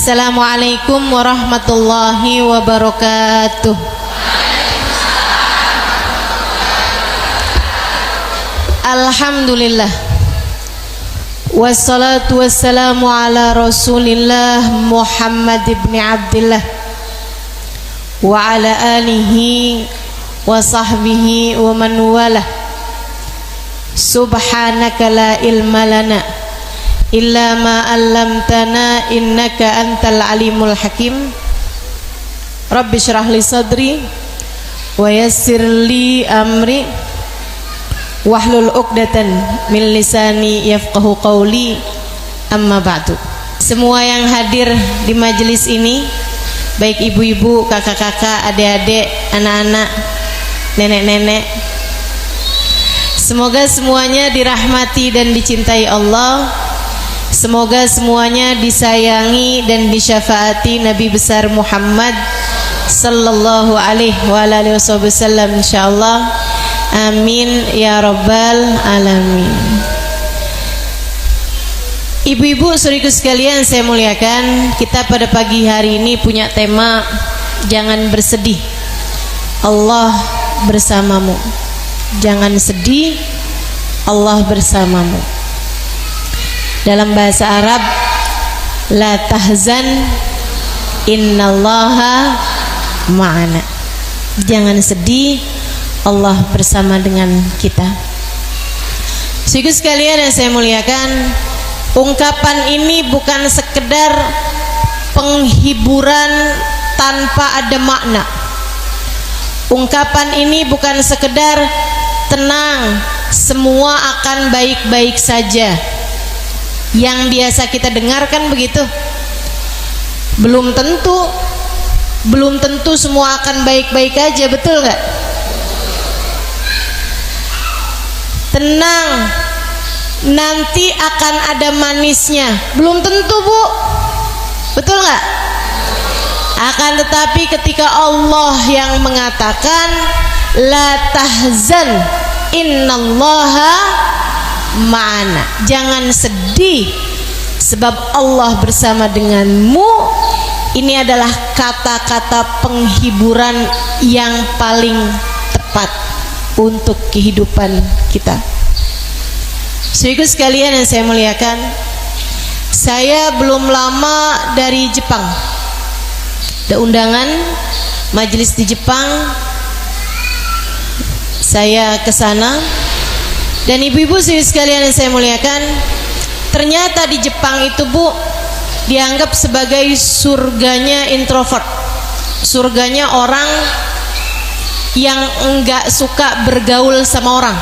Assalamualaikum warahmatullahi wabarakatuh. Alhamdulillah, wassalatu wassalamu ala Rasulillah Muhammad ibn Abdillah wa ala alihi wa sahbihi wa man walah. Subhanaka la ilma lana illa ma 'allamtana innaka antal alimul hakim. Rabbi shrah li sadri wa yassir li amri wahlul 'uqdatan min lisani yafqahu qawli. Amma ba'du. Semua yang hadir di majelis ini, baik ibu-ibu, kakak-kakak, adik-adik, anak-anak, nenek-nenek, semoga semuanya dirahmati dan dicintai Allah. Semoga semuanya disayangi dan disyafaati Nabi besar Muhammad sallallahu alaihi wasallam insyaallah. Amin ya rabbal alamin. Ibu-ibu saudariku sekalian saya muliakan, kita pada pagi hari ini punya tema jangan bersedih, Allah bersamamu. Jangan sedih, Allah bersamamu. Dalam bahasa Arab, la tahzan innallaha ma'ana. Jangan sedih, Allah bersama dengan kita. Saudara sekalian yang saya muliakan, ungkapan ini bukan sekedar penghiburan tanpa ada makna. Ungkapan ini bukan sekedar tenang, semua akan baik-baik saja, yang biasa kita dengarkan begitu. Belum tentu semua akan baik-baik aja, betul nggak? Tenang, nanti akan ada manisnya, belum tentu bu, betul nggak? Akan tetapi ketika Allah yang mengatakan la tahzan innallaha ma'ana, jangan sedih sebab Allah bersama denganmu, ini adalah kata-kata penghiburan yang paling tepat untuk kehidupan kita. Saudara sekalian yang saya muliakan, saya belum lama dari Jepang, ada undangan majelis di Jepang, saya ke sana. Dan ibu-ibu sekalian yang saya muliakan, ternyata di Jepang itu bu, dianggap sebagai surganya introvert, surganya orang yang enggak suka bergaul sama orang.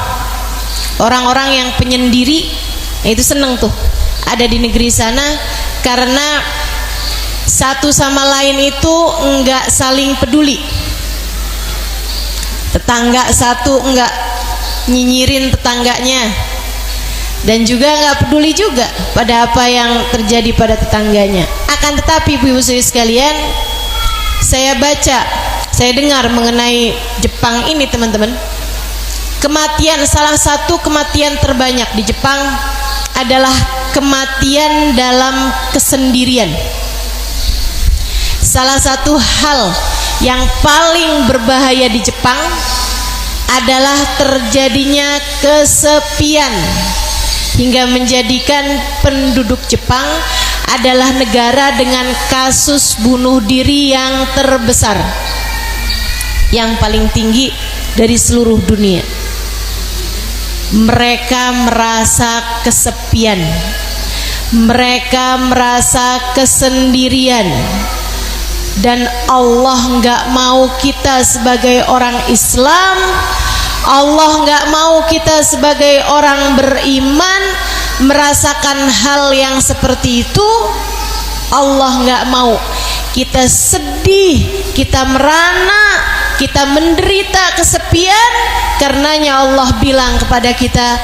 Orang-orang yang penyendiri, itu seneng tuh ada di negeri sana, karena satu sama lain itu enggak saling peduli. Tetangga satu enggak nyinyirin tetangganya, dan juga nggak peduli juga pada apa yang terjadi pada tetangganya. Akan tetapi ibu-ibu sekalian, saya baca, saya dengar mengenai Jepang ini teman-teman, kematian, salah satu kematian terbanyak di Jepang adalah kematian dalam kesendirian. Salah satu hal yang paling berbahaya di Jepang adalah terjadinya kesepian, hingga menjadikan penduduk Jepang adalah negara dengan kasus bunuh diri yang terbesar, yang paling tinggi dari seluruh dunia. Mereka merasa kesepian, mereka merasa kesendirian, dan Allah nggak mau kita sebagai orang Islam, Allah nggak mau kita sebagai orang beriman merasakan hal yang seperti itu. Allah nggak mau kita sedih, kita merana, kita menderita kesepian. Karenanya Allah bilang kepada kita,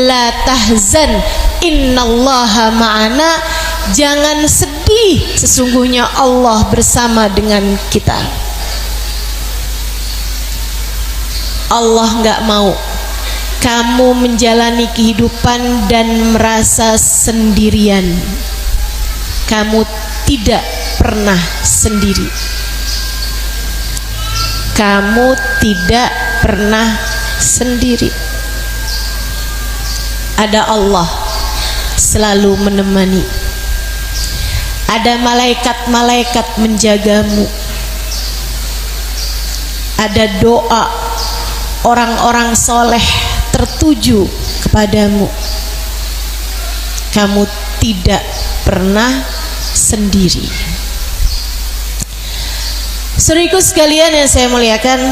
la tahzan innallaha ma'ana, jangan sedih, sesungguhnya Allah bersama dengan kita. Allah nggak mau kamu menjalani kehidupan dan merasa sendirian. Kamu tidak pernah sendiri. Kamu tidak pernah sendiri. Ada Allah selalu menemani. Ada malaikat-malaikat menjagamu. Ada doa orang-orang soleh tertuju kepadamu. Kamu tidak pernah sendiri. Saudaraku sekalian yang saya muliakan,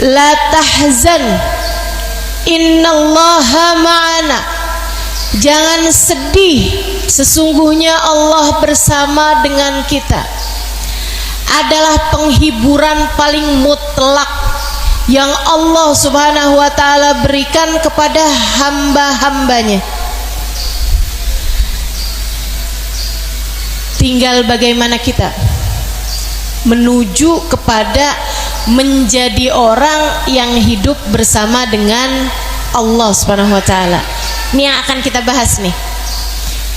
la tahzan, innallaha ma'ana. Jangan sedih, sesungguhnya Allah bersama dengan kita. Adalah penghiburan paling mutlak yang Allah Subhanahu wa ta'ala berikan kepada hamba-hambanya. Tinggal bagaimana kita menuju kepada menjadi orang yang hidup bersama dengan Allah Subhanahu wa ta'ala. Ini yang akan kita bahas nih.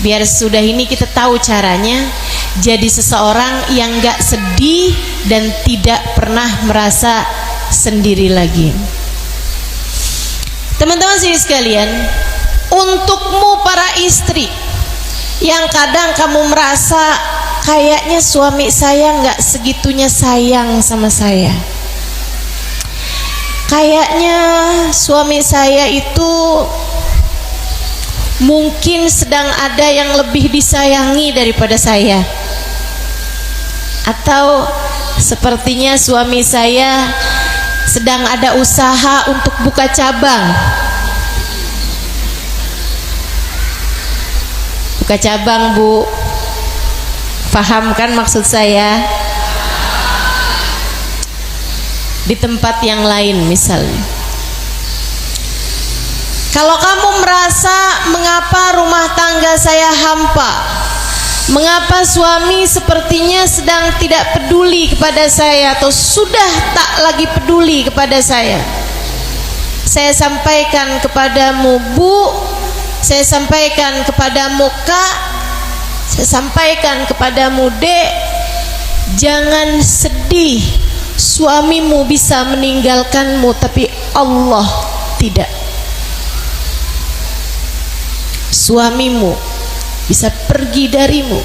Biar sudah ini kita tahu caranya jadi seseorang yang gak sedih dan tidak pernah merasa sendiri lagi. Teman-teman sekalian, untukmu para istri yang kadang kamu merasa kayaknya suami saya gak segitunya sayang sama saya, kayaknya suami saya itu mungkin sedang ada yang lebih disayangi daripada saya, atau sepertinya suami saya sedang ada usaha untuk buka cabang. Buka cabang, Bu, paham kan maksud saya? Di tempat yang lain misalnya. Kalau kamu merasa mengapa rumah tangga saya hampa, mengapa suami sepertinya sedang tidak peduli kepada saya atau sudah tak lagi peduli kepada saya sampaikan kepadamu, Bu, saya sampaikan kepadamu, Kak, saya sampaikan kepadamu, Dek, jangan sedih. Suamimu bisa meninggalkanmu, tapi Allah tidak. Suamimu bisa pergi darimu,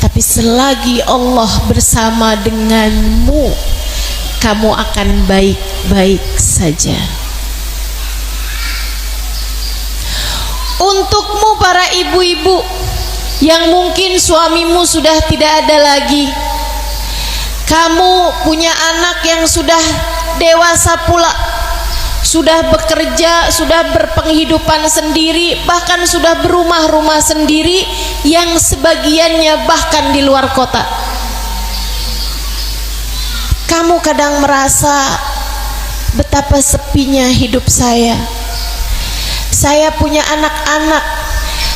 tapi selagi Allah bersama denganmu, kamu akan baik-baik saja. Untukmu para ibu-ibu yang mungkin suamimu sudah tidak ada lagi, kamu punya anak yang sudah dewasa pula, sudah bekerja, sudah berpenghidupan sendiri, bahkan sudah berumah-rumah sendiri yang sebagiannya bahkan di luar kota. Kamu kadang merasa betapa sepinya hidup saya. Saya punya anak-anak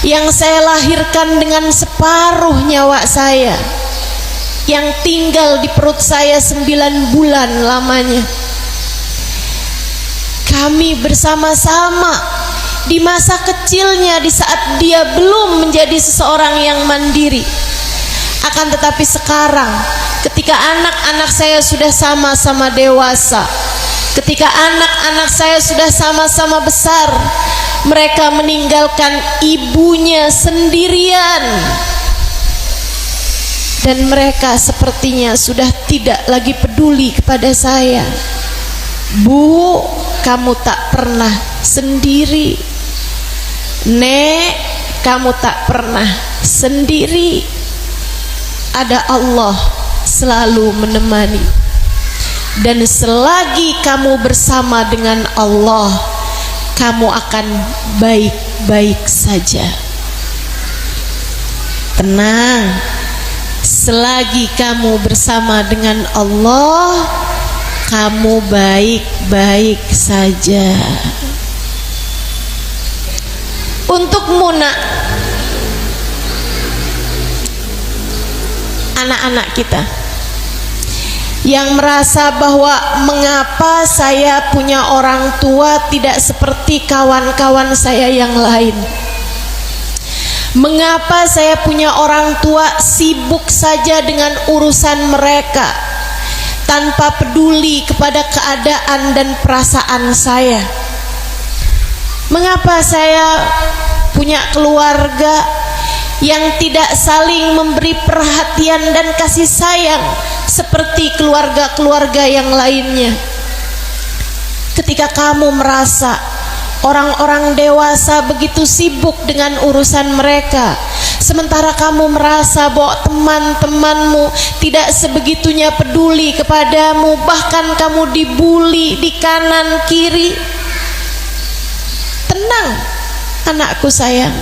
yang saya lahirkan dengan separuh nyawa saya, yang tinggal di perut saya 9 bulan lamanya. Kami bersama-sama di masa kecilnya, di saat dia belum menjadi seseorang yang mandiri. Akan tetapi sekarang, ketika anak-anak saya sudah sama-sama dewasa, ketika anak-anak saya sudah sama-sama besar, mereka meninggalkan ibunya sendirian, dan mereka sepertinya sudah tidak lagi peduli kepada saya. Bu, kamu tak pernah sendiri. Nek, kamu tak pernah sendiri. Ada Allah selalu menemani. Dan selagi kamu bersama dengan Allah, kamu akan baik-baik saja. Tenang, selagi kamu bersama dengan Allah, kamu baik-baik saja. Untukmu, nak, anak-anak kita yang merasa bahwa mengapa saya punya orang tua tidak seperti kawan-kawan saya yang lain, Mengapa saya punya orang tua sibuk saja dengan urusan mereka tanpa peduli kepada keadaan dan perasaan saya? Mengapa saya punya keluarga yang tidak saling memberi perhatian dan kasih sayang seperti keluarga-keluarga yang lainnya? Ketika kamu merasa orang-orang dewasa begitu sibuk dengan urusan mereka, sementara kamu merasa bahwa teman-temanmu tidak sebegitunya peduli kepadamu, bahkan kamu dibuli di kanan kiri. Tenang, anakku sayang,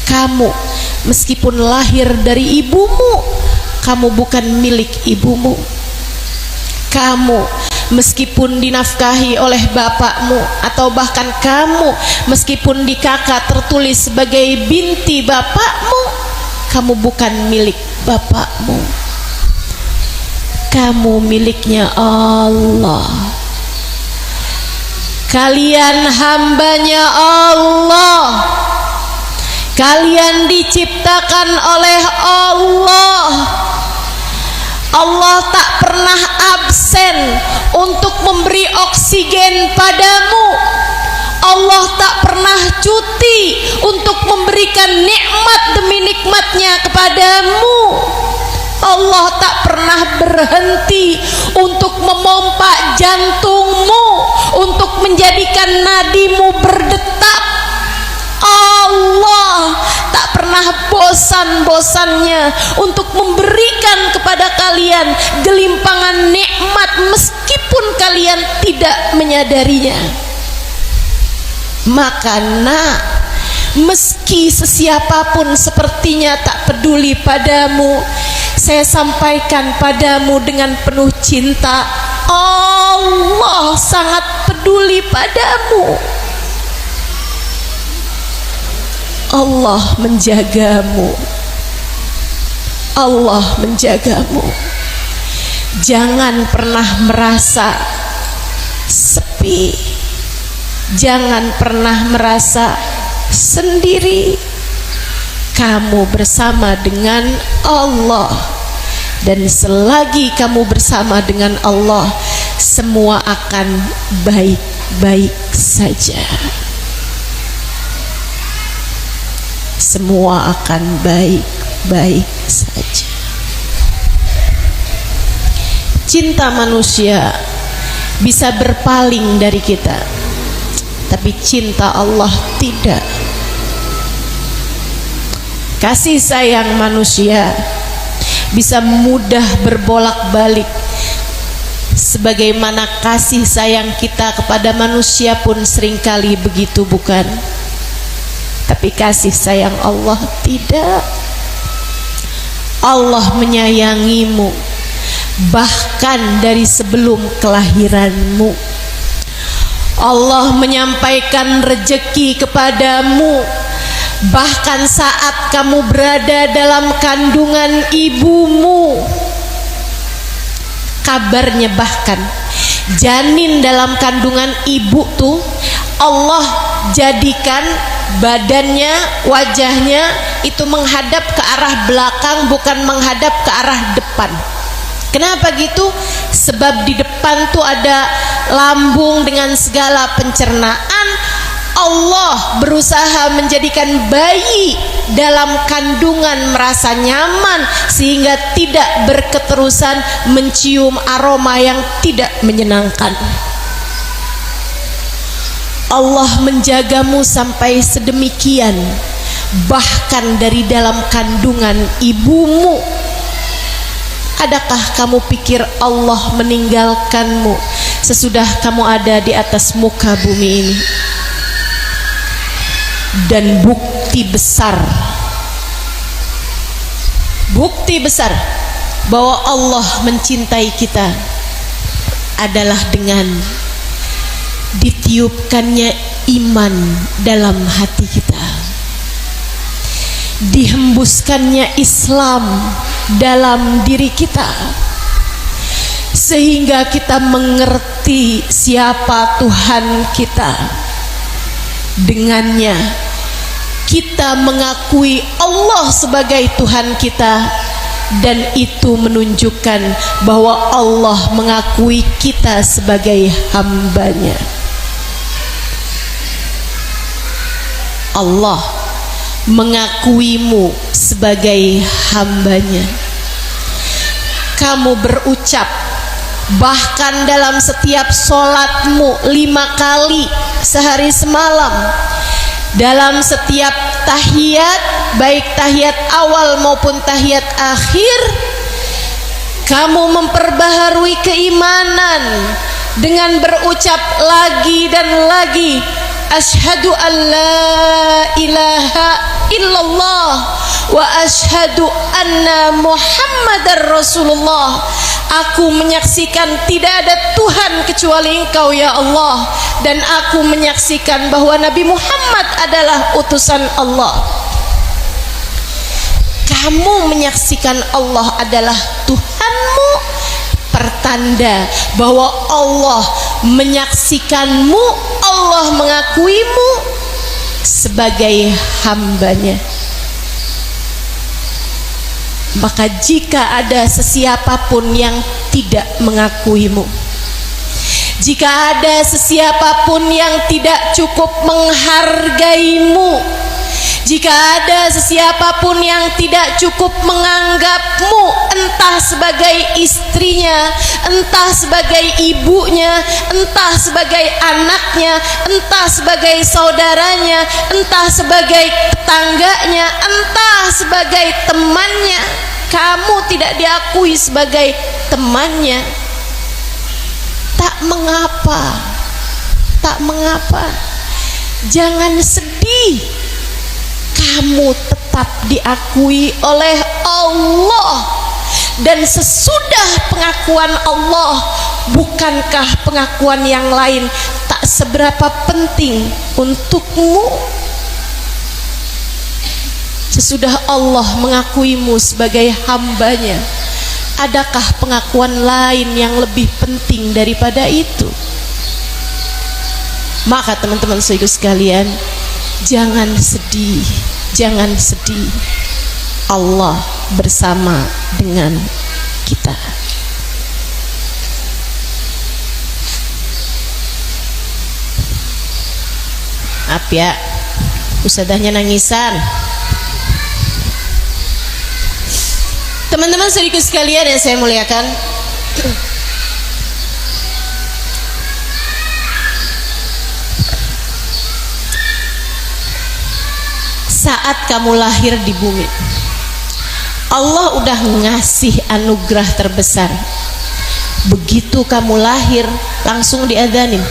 kamu meskipun lahir dari ibumu, kamu bukan milik ibumu. Kamu meskipun dinafkahi oleh bapakmu, atau bahkan kamu meskipun di kakak tertulis sebagai binti bapakmu, kamu bukan milik bapakmu. Kamu miliknya Allah. Kalian hambanya Allah. Kalian diciptakan oleh Allah. Allah tak pernah absen untuk memberi oksigen padamu. Allah tak pernah cuti untuk memberikan nikmat demi nikmatnya kepadamu. Allah tak pernah berhenti untuk memompa jantungmu, untuk menjadikan nadimu berdetak. Allah tak pernah bosan-bosannya untuk memberikan kepada kalian gelimpangan nikmat meskipun kalian tidak menyadarinya. Maka nak, meski sesiapapun sepertinya tak peduli padamu, saya sampaikan padamu dengan penuh cinta, Allah sangat peduli padamu. Allah menjagamu. Allah menjagamu. Jangan pernah merasa sepi. Jangan pernah merasa sendiri. Kamu bersama dengan Allah, dan selagi kamu bersama dengan Allah, semua akan baik-baik saja. Semua akan baik-baik saja. Cinta manusia bisa berpaling dari kita, tapi cinta Allah tidak. Kasih sayang manusia bisa mudah berbolak-balik, sebagaimana kasih sayang kita kepada manusia pun seringkali begitu, bukan? Tapi kasih sayang Allah tidak. Allah menyayangimu bahkan dari sebelum kelahiranmu. Allah menyampaikan rezeki kepadamu bahkan saat kamu berada dalam kandungan ibumu. Kabarnya bahkan janin dalam kandungan ibu tuh Allah jadikan badannya, wajahnya itu menghadap ke arah belakang, bukan menghadap ke arah depan. Kenapa gitu? Sebab di depan tuh ada lambung dengan segala pencernaan. Allah berusaha menjadikan bayi dalam kandungan merasa nyaman sehingga tidak berketerusan mencium aroma yang tidak menyenangkan. Allah menjagamu sampai sedemikian, bahkan dari dalam kandungan ibumu. Adakah kamu pikir Allah meninggalkanmu sesudah kamu ada di atas muka bumi ini? Dan bukti besar bahwa Allah mencintai kita adalah dengan ditiupkannya iman dalam hati kita, dihembuskannya Islam dalam diri kita, sehingga kita mengerti siapa Tuhan kita. Dengannya kita mengakui Allah sebagai Tuhan kita, dan itu menunjukkan bahwa Allah mengakui kita sebagai hambanya. Allah mengakuimu sebagai hambanya. Kamu berucap bahkan dalam setiap sholatmu 5 kali sehari semalam, dalam setiap tahiyat, baik tahiyat awal maupun tahiyat akhir, kamu memperbaharui keimanan dengan berucap lagi dan lagi, asyhadu an la ilaha illallah wa asyhadu anna muhammadar rasulullah. Aku menyaksikan tidak ada Tuhan kecuali Engkau ya Allah, dan aku menyaksikan bahwa Nabi Muhammad adalah utusan Allah. Kamu menyaksikan Allah adalah Tuhanmu, pertanda bahwa Allah menyaksikanmu, Allah mengakuimu sebagai hambanya. Maka jika ada sesiapapun yang tidak mengakuimu, jika ada sesiapapun yang tidak cukup menghargaimu, jika ada sesiapapun yang tidak cukup menganggapmu, entah sebagai istrinya, entah sebagai ibunya, entah sebagai anaknya, entah sebagai saudaranya, entah sebagai tetangganya, entah sebagai temannya, kamu tidak diakui sebagai temannya, tak mengapa, tak mengapa, jangan sedih. Kamu tetap diakui oleh Allah, dan sesudah pengakuan Allah, bukankah pengakuan yang lain tak seberapa penting untukmu? Sesudah Allah mengakuimu sebagai hambanya, adakah pengakuan lain yang lebih penting daripada itu? Maka teman-teman saudara sekalian, jangan sedih, jangan sedih. Allah bersama dengan kita. Maaf ya, ustadzahnya nangisan. Teman-teman saudara sekalian yang saya muliakan, saat kamu lahir di bumi, Allah udah ngasih anugerah terbesar. Begitu kamu lahir langsung diadzanin.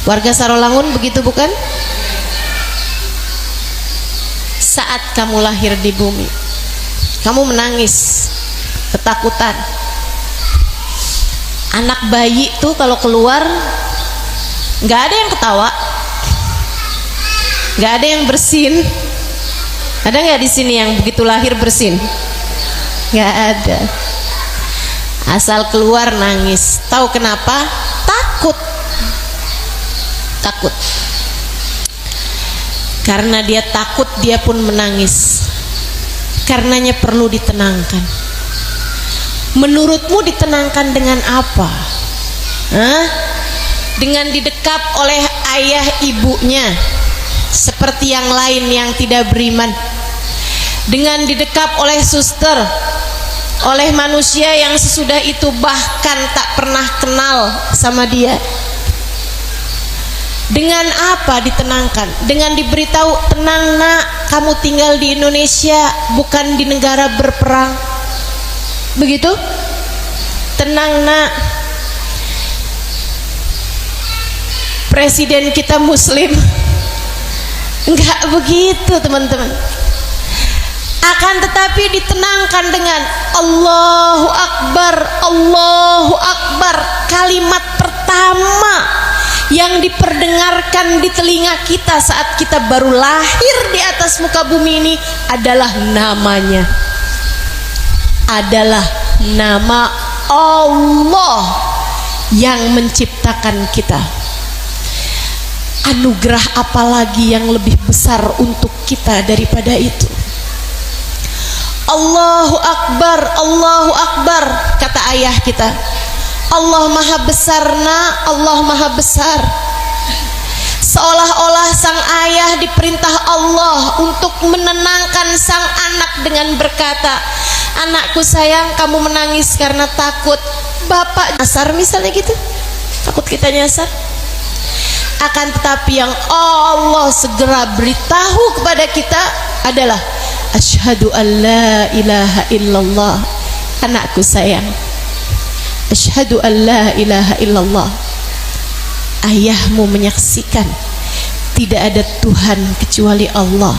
Warga Sarolangun begitu bukan? Saat kamu lahir di bumi, kamu menangis, ketakutan. Anak bayi tuh kalau keluar nggak ada yang ketawa, nggak ada yang bersin. Ada nggak di sini yang begitu lahir bersin? Nggak ada. Asal keluar nangis. Tahu kenapa? Takut. Takut. Karena dia takut, dia pun menangis. Karenanya perlu ditenangkan. Menurutmu ditenangkan dengan apa? Hah? Dengan didekap oleh ayah ibunya seperti yang lain yang tidak beriman, dengan didekap oleh suster, oleh manusia yang sesudah itu bahkan tak pernah kenal sama dia. Dengan apa ditenangkan? Dengan diberitahu, tenang nak, kamu tinggal di Indonesia, bukan di negara berperang. Begitu? Tenang nak, presiden kita muslim. Enggak begitu teman-teman. Akan tetapi ditenangkan dengan Allahu Akbar, Allahu Akbar. Kalimat pertama yang diperdengarkan di telinga kita saat kita baru lahir di atas muka bumi ini adalah namanya, adalah nama Allah yang menciptakan kita. Anugerah apalagi yang lebih besar untuk kita daripada itu? Allahu Akbar, Allahu Akbar, kata ayah kita. Allah maha besar nak, Allah maha besar. Seolah-olah sang ayah diperintah Allah untuk menenangkan sang anak dengan berkata, anakku sayang, kamu menangis karena takut bapak nyasar, misalnya gitu, takut kita nyasar. Akan tetapi yang Allah segera beritahu kepada kita adalah asyhadu an la ilaha illallah. Anakku sayang, asyhadu an la ilaha illallah. Ayahmu menyaksikan tidak ada Tuhan kecuali Allah.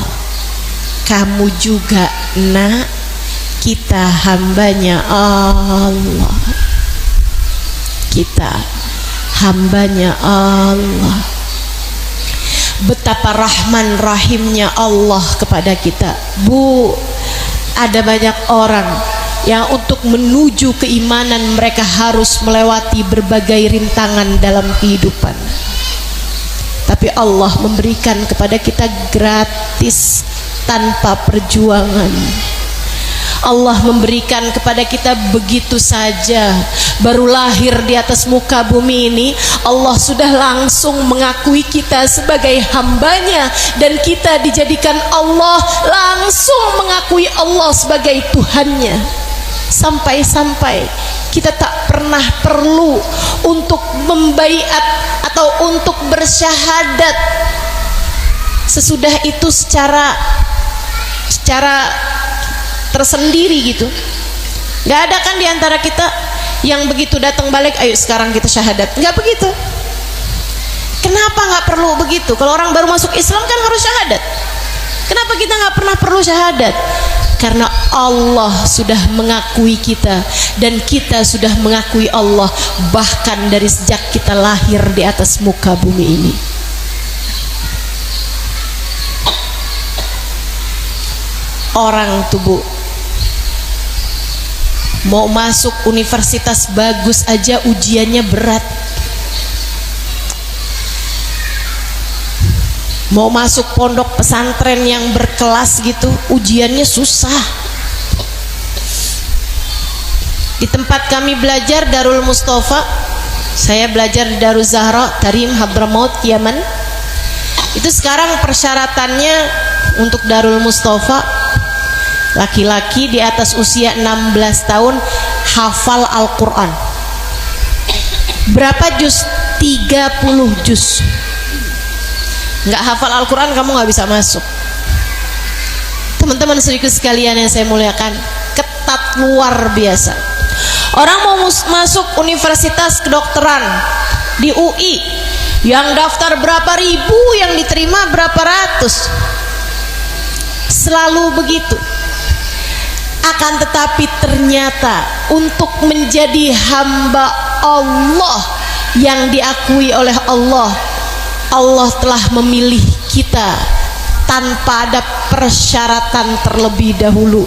Kamu juga nak, kita hambanya Allah. Kita hambanya Allah. Betapa rahman rahimnya Allah kepada kita. Bu, ada banyak orang yang untuk menuju keimanan mereka harus melewati berbagai rintangan dalam kehidupan, tapi Allah memberikan kepada kita gratis tanpa perjuangan. Allah memberikan kepada kita begitu saja. Baru lahir di atas muka bumi ini, Allah sudah langsung mengakui kita sebagai hambanya, dan kita dijadikan Allah langsung mengakui Allah sebagai Tuhannya. Sampai-sampai kita tak pernah perlu untuk membaiat atau untuk bersyahadat. Sesudah itu secara tersendiri gitu. Gak ada kan diantara kita yang begitu datang balik, ayo sekarang kita syahadat. Gak begitu. Kenapa gak perlu begitu? Kalau orang baru masuk Islam kan harus syahadat. Kenapa kita gak pernah perlu syahadat? Karena Allah sudah mengakui kita, dan kita sudah mengakui Allah bahkan dari sejak kita lahir di atas muka bumi ini. Orang tubuh mau masuk universitas bagus aja ujiannya berat. Mau masuk pondok pesantren yang berkelas gitu, ujiannya susah. Di tempat kami belajar, Darul Mustafa, saya belajar di Darul Zahra, Tarim, Hadramaut, Yaman. Itu sekarang persyaratannya untuk Darul Mustafa, laki-laki di atas usia 16 tahun hafal Al-Quran. Berapa juz? 30 juz. Nggak hafal Al-Quran kamu nggak bisa masuk. Teman-teman sedikit sekalian yang saya muliakan, ketat luar biasa. Orang mau masuk universitas kedokteran di UI, yang daftar berapa ribu, yang diterima berapa ratus. Selalu begitu. Akan tetapi ternyata untuk menjadi hamba Allah yang diakui oleh Allah, Allah telah memilih kita tanpa ada persyaratan terlebih dahulu.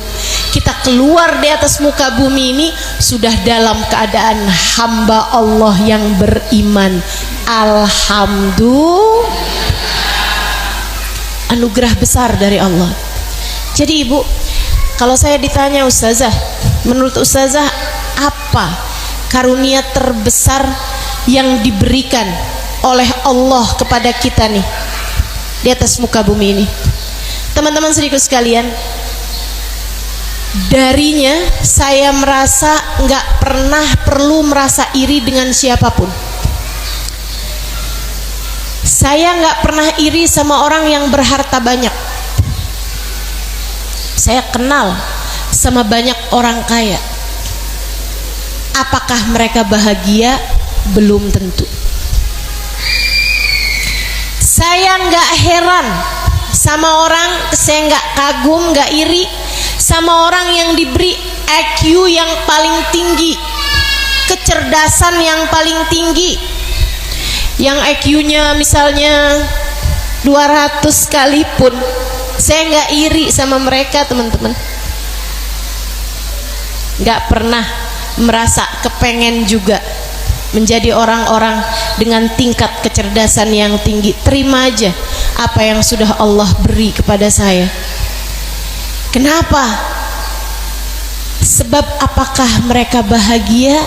Kita keluar di atas muka bumi ini sudah dalam keadaan hamba Allah yang beriman. Alhamdulillah, anugerah besar dari Allah. Jadi ibu, kalau saya ditanya ustazah, menurut ustazah apa karunia terbesar yang diberikan oleh Allah kepada kita nih di atas muka bumi ini? Teman-teman sedikit sekalian, darinya saya merasa nggak pernah perlu merasa iri dengan siapapun. Saya nggak pernah iri sama orang yang berharta banyak. Saya kenal sama banyak orang kaya. Apakah mereka bahagia? Belum tentu. Saya nggak heran sama orang, saya nggak kagum, nggak iri sama orang yang diberi IQ yang paling tinggi, kecerdasan yang paling tinggi, yang IQ-nya misalnya 200 sekalipun. Saya nggak iri sama mereka, teman-teman. Nggak pernah merasa kepengen juga. menjadi orang-orang dengan tingkat kecerdasan yang tinggi. Terima aja apa yang sudah Allah beri kepada saya. Kenapa? Sebab apakah mereka bahagia?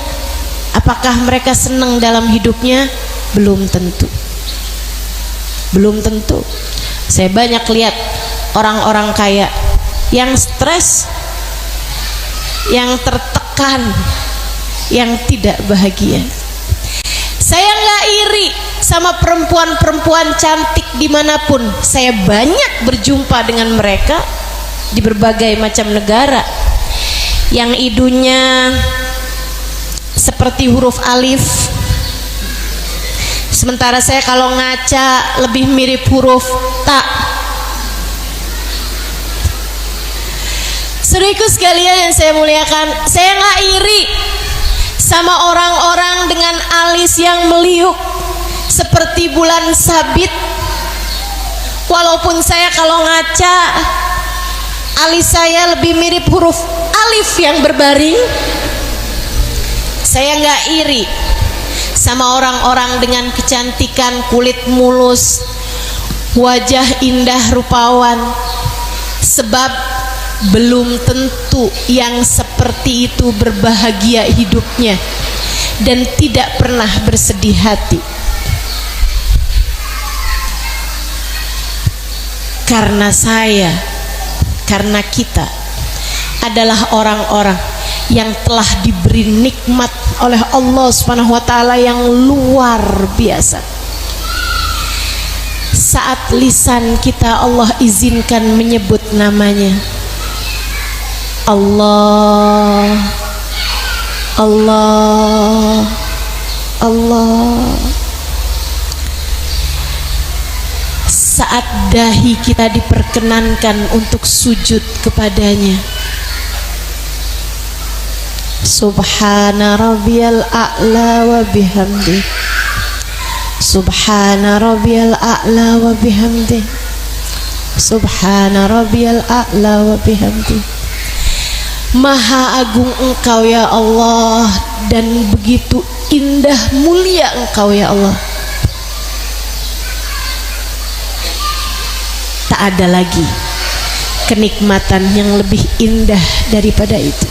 Apakah mereka senang dalam hidupnya? Belum tentu. Belum tentu. Saya banyak lihat orang-orang kaya yang stres, yang tertekan, yang tidak bahagia. Saya nggak iri sama perempuan-perempuan cantik dimanapun. Saya banyak berjumpa dengan mereka di berbagai macam negara, yang hidungnya seperti huruf alif, sementara saya kalau ngaca lebih mirip huruf ta. Saudaraku sekalian yang saya muliakan, saya nggak iri sama orang-orang dengan alis yang meliuk seperti bulan sabit. Walaupun saya kalau ngaca alis saya lebih mirip huruf alif yang berbaring. Saya nggak iri sama orang-orang dengan kecantikan kulit mulus, wajah indah rupawan, sebab belum tentu yang seperti itu berbahagia hidupnya dan tidak pernah bersedih hati. Karena saya, karena kita adalah orang-orang yang telah diberi nikmat oleh Allah Subhanahu wa taala yang luar biasa. Saat lisan kita Allah izinkan menyebut namanya, Allah, Allah, Allah. Saat dahi kita diperkenankan untuk sujud kepadanya, Subhana rabbiyal a'la wa bihamdi, Subhana rabbiyal a'la wa bihamdi, Subhana rabbiyal a'la wa bihamdi. Maha agung Engkau ya Allah, dan begitu indah mulia Engkau ya Allah. Tak ada lagi kenikmatan yang lebih indah daripada itu.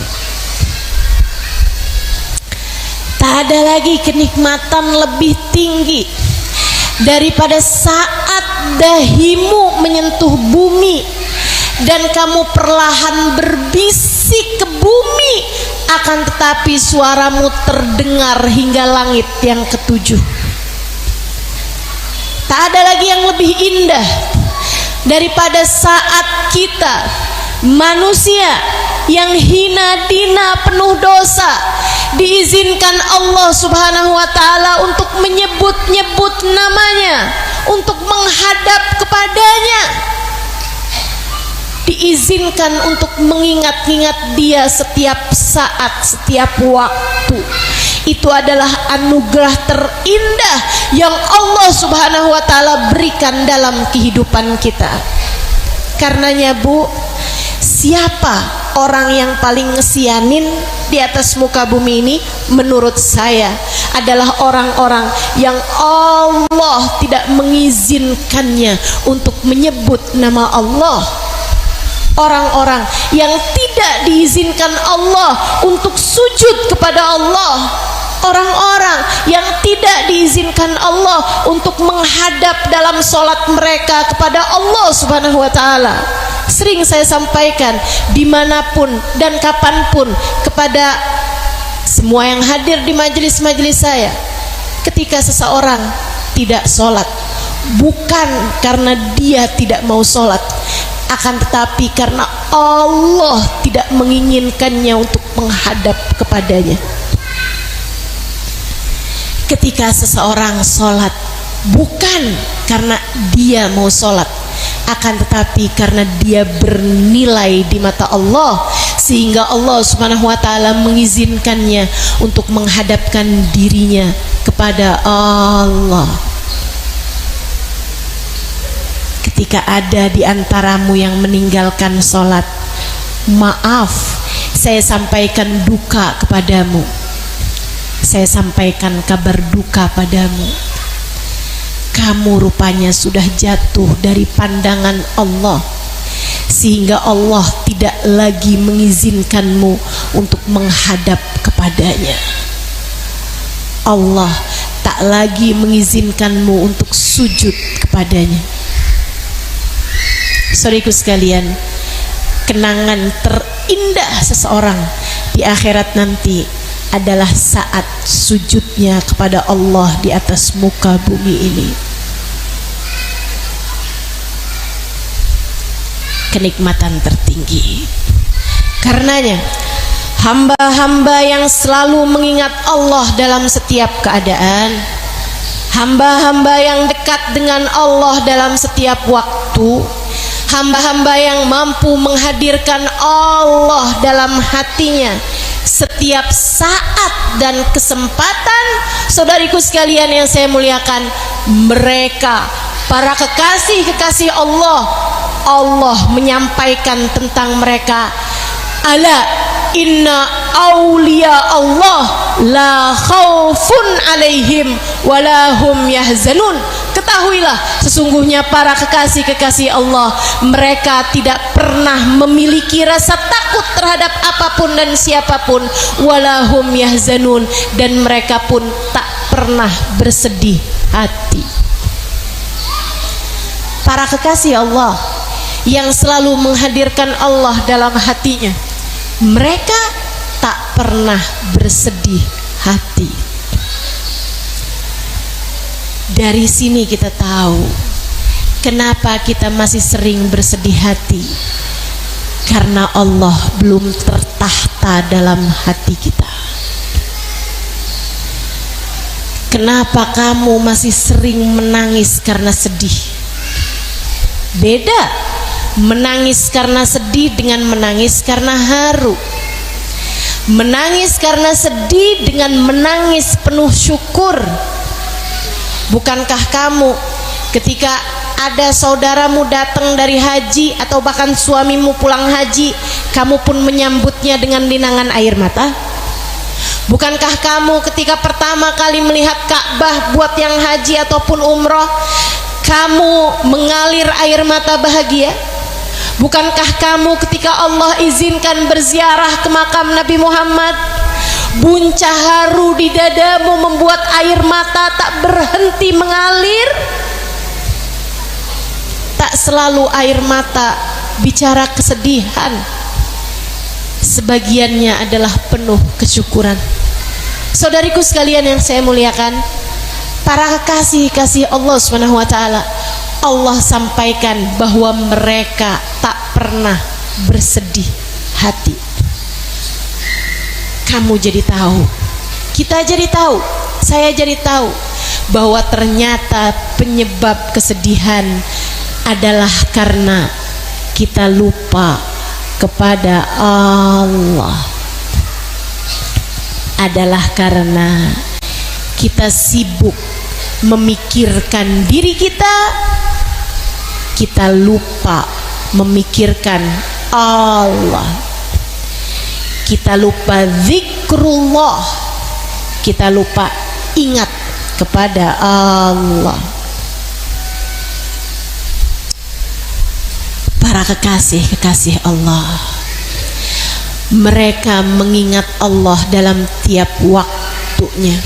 Tak ada lagi kenikmatan lebih tinggi daripada saat dahimu menyentuh bumi dan kamu perlahan berbisik ke bumi, akan tetapi suaramu terdengar hingga langit yang ketujuh. Tak ada lagi yang lebih indah daripada saat kita manusia yang hina dina penuh dosa diizinkan Allah Subhanahu wa taala untuk menyebut-nyebut namanya, untuk menghadap kepadanya, diizinkan untuk mengingat-ingat dia setiap saat, setiap waktu. Itu adalah anugerah terindah yang Allah Subhanahu wa taala berikan dalam kehidupan kita. Karenanya Bu, siapa orang yang paling ngesianin di atas muka bumi ini? Menurut saya adalah orang-orang yang Allah tidak mengizinkannya untuk menyebut nama Allah. Orang-orang yang tidak diizinkan Allah untuk sujud kepada Allah. Orang-orang yang tidak diizinkan Allah untuk menghadap dalam sholat mereka kepada Allah Subhanahu wa ta'ala. Sering saya sampaikan dimanapun dan kapanpun kepada semua yang hadir di majelis-majelis saya, ketika seseorang tidak sholat, bukan karena dia tidak mau sholat, akan tetapi karena Allah tidak menginginkannya untuk menghadap kepadanya. Ketika seseorang sholat, bukan karena dia mau sholat, akan tetapi karena dia bernilai di mata Allah, sehingga Allah Subhanahu wa ta'ala mengizinkannya untuk menghadapkan dirinya kepada Allah. Ketika ada di antaramu yang meninggalkan sholat, maaf, saya sampaikan duka kepadamu. saya sampaikan kabar duka padamu. Kamu rupanya sudah jatuh dari pandangan Allah, sehingga Allah tidak lagi mengizinkanmu untuk menghadap kepadanya. Allah tak lagi mengizinkanmu untuk sujud kepadanya. Saudaraku sekalian, kenangan terindah seseorang di akhirat nanti adalah saat sujudnya kepada Allah di atas muka bumi ini. Kenikmatan tertinggi. Karenanya hamba-hamba yang selalu mengingat Allah dalam setiap keadaan, hamba-hamba yang dekat dengan Allah dalam setiap waktu, hamba-hamba yang mampu menghadirkan Allah dalam hatinya setiap saat dan kesempatan, saudariku sekalian yang saya muliakan, mereka para kekasih-kekasih Allah, Allah menyampaikan tentang mereka, ala inna awliya Allah la khaufun alaihim walahum yahzanun. Ketahuilah, sesungguhnya para kekasih-kekasih Allah, mereka tidak pernah memiliki rasa takut terhadap apapun dan siapapun, walahum yahzanun, dan mereka pun tak pernah bersedih hati. Para kekasih Allah yang selalu menghadirkan Allah dalam hatinya, mereka tak pernah bersedih hati. Dari sini kita tahu kenapa kita masih sering bersedih hati, karena Allah belum tertahta dalam hati kita. Kenapa kamu masih sering menangis karena sedih? Beda menangis karena sedih dengan menangis karena haru. Menangis karena sedih dengan menangis penuh syukur. Bukankah kamu ketika ada saudaramu datang dari haji atau bahkan suamimu pulang haji, kamu pun menyambutnya dengan linangan air mata? Bukankah kamu ketika pertama kali melihat Ka'bah buat yang haji ataupun umroh, kamu mengalir air mata bahagia? Bukankah kamu ketika Allah izinkan berziarah ke makam Nabi Muhammad, buncah haru di dadamu membuat air mata tak berhenti mengalir? Tak selalu air mata bicara kesedihan, sebagiannya adalah penuh kesyukuran. Saudariku sekalian yang saya muliakan, para kekasih-kasih Allah SWT, Allah sampaikan bahwa mereka tak pernah bersedih hati. Kamu jadi tahu, kita jadi tahu, saya jadi tahu bahwa ternyata penyebab kesedihan adalah karena kita lupa kepada Allah, adalah karena kita sibuk memikirkan diri kita, kita lupa memikirkan Allah. Kita lupa zikrullah, kita lupa ingat kepada Allah. Para kekasih-kekasih Allah, mereka mengingat Allah dalam tiap waktunya.